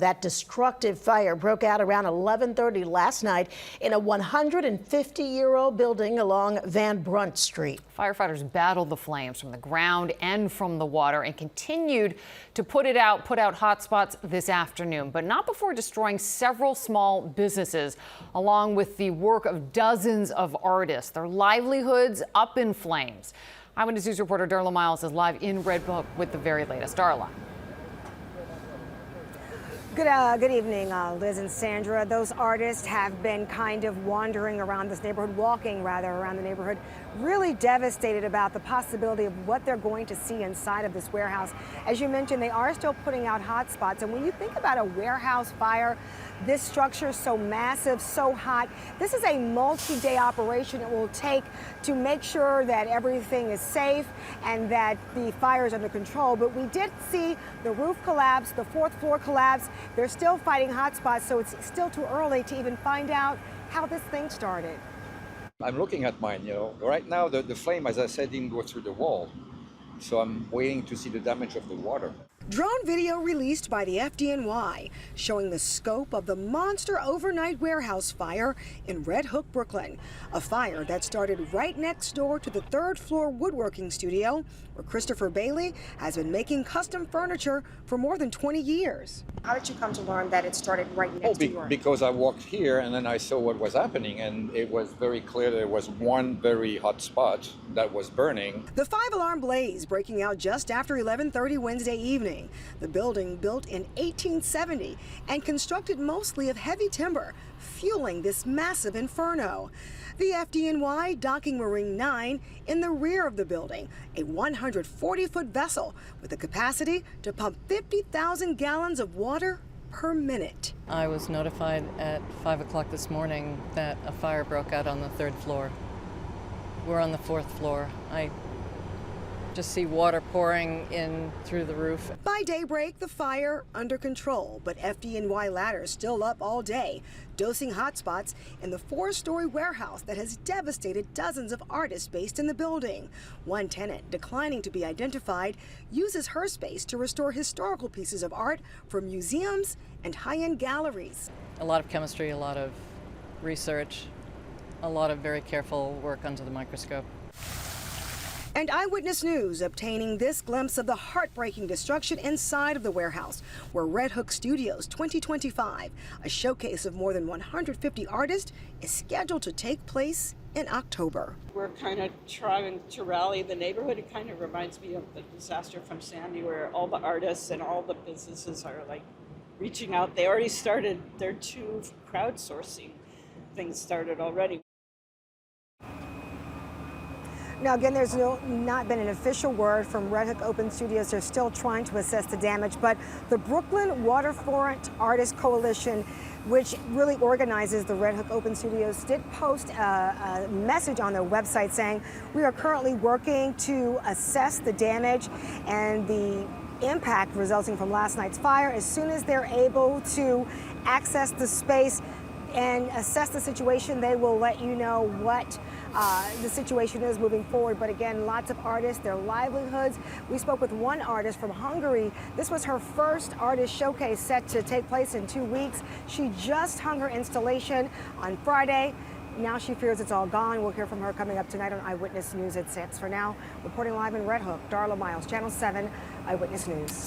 That destructive fire broke out around 11:30 last night in a 150-year-old building along Van Brunt Street. Firefighters battled the flames from the ground and from the water and continued to put out hot spots this afternoon, but not before destroying several small businesses, along with the work of dozens of artists, their livelihoods up in flames. Eyewitness News reporter Darla Miles is live in Red Hook with the very latest. Darla. Good evening, Liz and Sandra. Those artists have been kind of wandering around this neighborhood, walking rather around the neighborhood, really devastated about the possibility of what they're going to see inside of this warehouse. As you mentioned, they are still putting out hot spots. And when you think about a warehouse fire, this structure so massive, so hot, this is a multi-day operation it will take to make sure that everything is safe and that the fire is under control. But we did see the roof collapse, the fourth floor collapse. They're still fighting hot spots, so it's still too early to even find out how this thing started. I'm looking at mine, right now the flame, as I said, didn't go through the wall. So I'm waiting to see the damage of the water. Drone video released by the FDNY showing the scope of the monster overnight warehouse fire in Red Hook, Brooklyn. A fire that started right next door to the third floor woodworking studio where Christopher Bailey has been making custom furniture for more than 20 years. How did you come to learn that it started right next to yours? Because I walked here and then I saw what was happening, and it was very clear there was one very hot spot that was burning. The 5-alarm blaze breaking out just after 11:30 Wednesday evening. The building, built in 1870 and constructed mostly of heavy timber, fueling this massive inferno. The FDNY docking Marine 9 in the rear of the building, a 140-foot vessel with the capacity to pump 50,000 gallons of water per minute. I was notified at 5 o'clock this morning that a fire broke out on the third floor. We're on the fourth floor. I just see water pouring in through the roof. By daybreak, the fire under control, but FDNY ladders still up all day, dosing hotspots in the 4-story warehouse that has devastated dozens of artists based in the building. One tenant, declining to be identified, uses her space to restore historical pieces of art for museums and high-end galleries. A lot of chemistry, a lot of research, a lot of very careful work under the microscope. And Eyewitness News obtaining this glimpse of the heartbreaking destruction inside of the warehouse, where Red Hook Studios 2025, a showcase of more than 150 artists, is scheduled to take place in October. We're kind of trying to rally the neighborhood. It kind of reminds me of the disaster from Sandy, where all the artists and all the businesses are like reaching out. They already started their 2 crowdsourcing things started already. Now, again, there's not been an official word from Red Hook Open Studios. They're still trying to assess the damage, but the Brooklyn Waterfront Artists Coalition, which really organizes the Red Hook Open Studios, did post a message on their website saying, we are currently working to assess the damage and the impact resulting from last night's fire. As soon as they're able to access the space and assess the situation, they will let you know what the situation is moving forward. But again, lots of artists, their livelihoods. We spoke with one artist from Hungary. This was her first artist showcase set to take place in 2 weeks. She just hung her installation on Friday. Now she fears it's all gone. We'll hear from her coming up tonight on Eyewitness News at 6. For now, reporting live in Red Hook, Darla Miles, Channel 7, Eyewitness News.